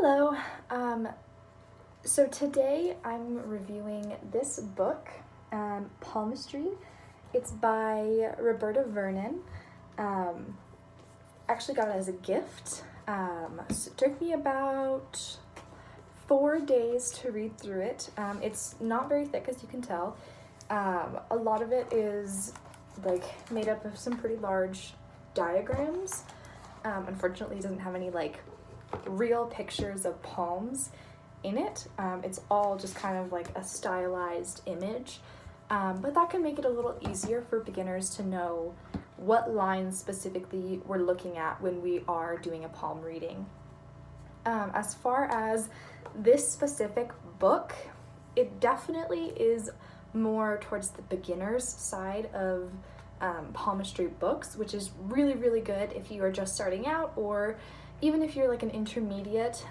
Hello. So today I'm reviewing this book, Palmistry. It's by Roberta Vernon. Actually got it as a gift. So it took me about 4 days to read through it. It's not very thick, as you can tell. A lot of it is made up of some pretty large diagrams. Unfortunately, it doesn't have any real pictures of palms in it. It's all just kind of like a stylized image, but that can make it a little easier for beginners to know what lines specifically we're looking at when we are doing a palm reading. As far as this specific book, it definitely is more towards the beginner's side of palmistry books, which is really, really good if you are just starting out, or even if you're like an intermediate.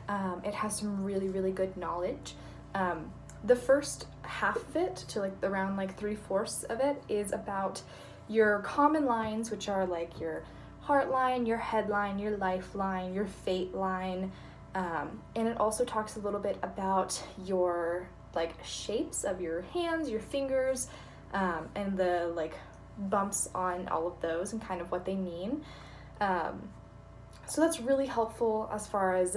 It has some really, really good knowledge. The first half of it to around 3/4 of it is about your common lines, which are like your heart line, your head line, your lifeline, your fate line, and it also talks a little bit about your shapes of your hands, your fingers, and the bumps on all of those and kind of what they mean. So that's really helpful as far as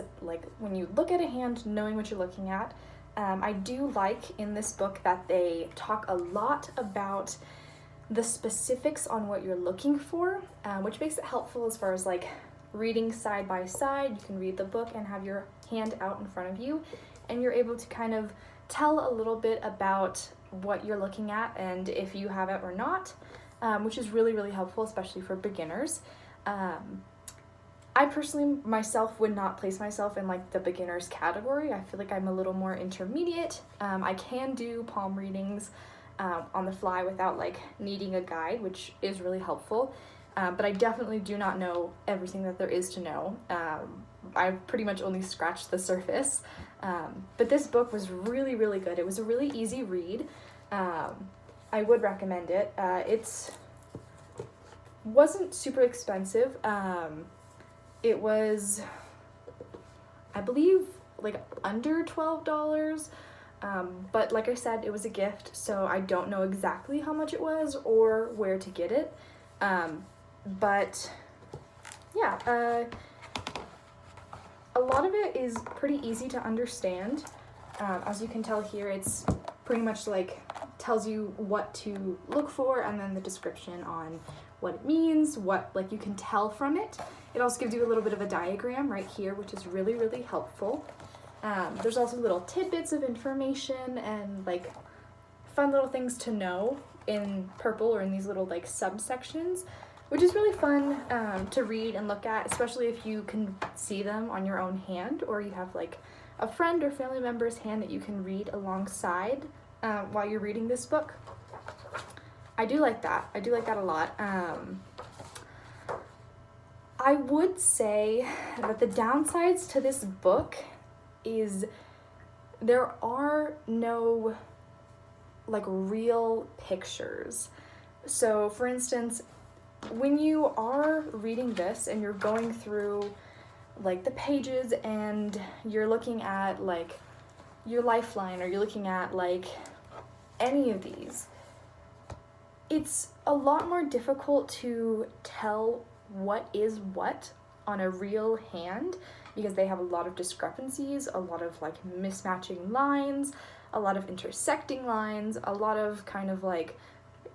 when you look at a hand, knowing what you're looking at. I do like in this book that they talk a lot about the specifics on what you're looking for, which makes it helpful as far as reading side by side. You can read the book and have your hand out in front of you, and you're able to kind of tell a little bit about what you're looking at and if you have it or not, which is really, really helpful, especially for beginners. I personally myself would not place myself in the beginners category. I feel like I'm a little more intermediate. I can do palm readings on the fly without needing a guide, which is really helpful. But I definitely do not know everything that there is to know. I've pretty much only scratched the surface. But this book was really, really good. It was a really easy read. I would recommend it. It wasn't super expensive. It was, I believe, under $12. But like I said, it was a gift, so I don't know exactly how much it was or where to get it. But yeah, a lot of it is pretty easy to understand. As you can tell here, it's pretty much tells you what to look for, and then the description on what it means, what you can tell from it. It also gives you a little bit of a diagram right here, which is really, really helpful. There's also little tidbits of information and fun little things to know in purple or in these little subsections, which is really fun to read and look at, especially if you can see them on your own hand, or you have a friend or family member's hand that you can read alongside while you're reading this book. I do like that. I do like that a lot. I would say that the downsides to this book is there are no real pictures. So for instance, when you are reading this and you're going through the pages and you're looking at your lifeline, or you're looking at any of these, it's a lot more difficult to tell what is what on a real hand, because they have a lot of discrepancies, a lot of mismatching lines, a lot of intersecting lines, a lot of kind of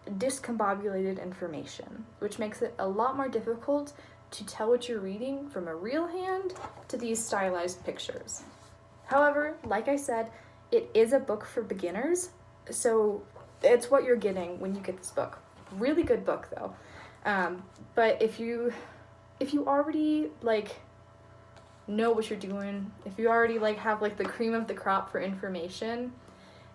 discombobulated information, which makes it a lot more difficult to tell what you're reading from a real hand to these stylized pictures. However, like I said, it is a book for beginners, so it's what you're getting when you get this book. Really good book though. But if you already know what you're doing, if you already have the cream of the crop for information,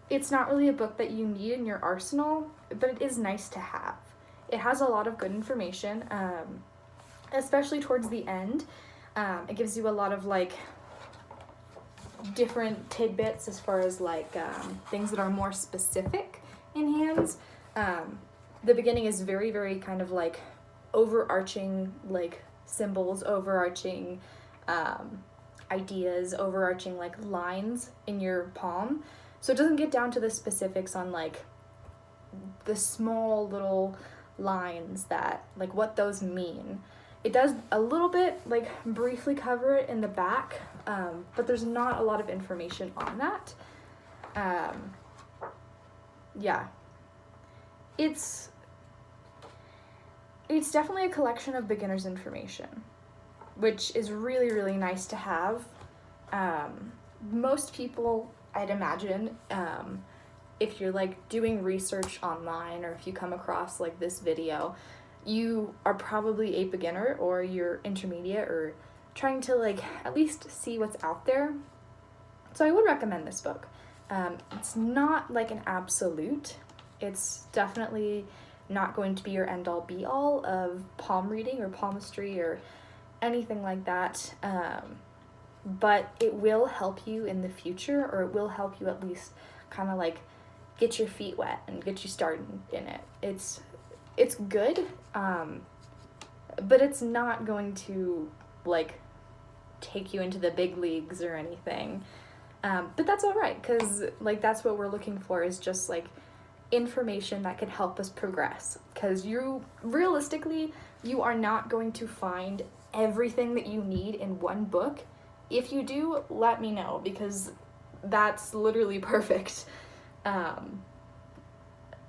it's not really a book that you need in your arsenal, but it is nice to have. It has a lot of good information, especially towards the end. It gives you a lot of different tidbits as far as things that are more specific in hands. The beginning is very, very kind of overarching symbols, overarching ideas, overarching like lines in your palm. So it doesn't get down to the specifics on like the small little lines that like what those mean. It does a little bit like briefly cover it in the back, but there's not a lot of information on that. Yeah, it's definitely a collection of beginner's information, which is really, really nice to have. Most people, I'd imagine, if you're like doing research online or if you come across like this video, you are probably a beginner or you're intermediate or trying to like at least see what's out there. So I would recommend this book. It's not like an absolute. It's definitely not going to be your end-all be-all of palm reading or palmistry or anything like that, but it will help you in the future, or it will help you at least kind of like get your feet wet and get you started in it. It's good, but it's not going to like take you into the big leagues or anything, but that's all right, because like that's what we're looking for, is just like information that can help us progress, because you realistically you are not going to find everything that you need in one book. If you do, let me know, because that's literally perfect.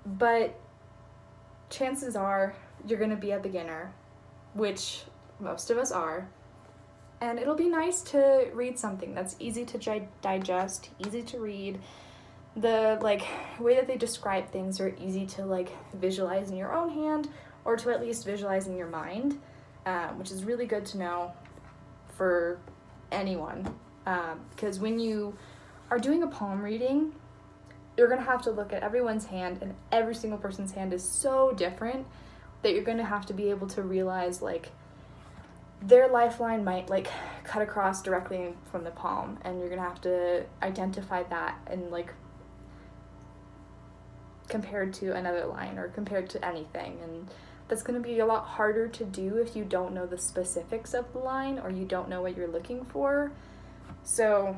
But chances are you're gonna be a beginner, which most of us are, and it'll be nice to read something that's easy to digest, easy to read. The like way that they describe things are easy to like visualize in your own hand, or to at least visualize in your mind, which is really good to know for anyone, because when you are doing a palm reading, you're gonna have to look at everyone's hand, and every single person's hand is so different that you're gonna have to be able to realize like their lifeline might like cut across directly from the palm, and you're gonna have to identify that and like compared to another line or compared to anything, and that's going to be a lot harder to do if you don't know the specifics of the line or you don't know what you're looking for. So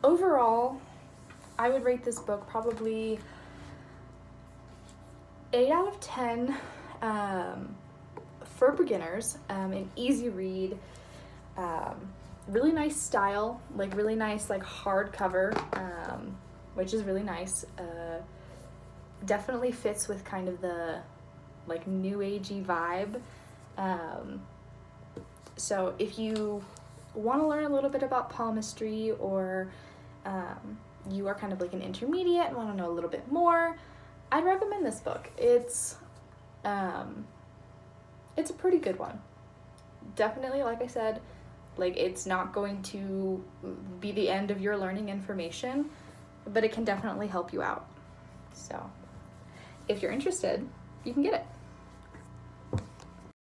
overall, I would rate this book probably 8 out of 10 for beginners. An easy read, really nice style, like really nice like hardcover, which is really nice. Definitely fits with kind of the like new agey vibe. So if you want to learn a little bit about palmistry, or you are kind of like an intermediate and want to know a little bit more, I'd recommend this book. It's a pretty good one. Definitely, like I said, like it's not going to be the end of your learning information, but it can definitely help you out. So if you're interested, you can get it.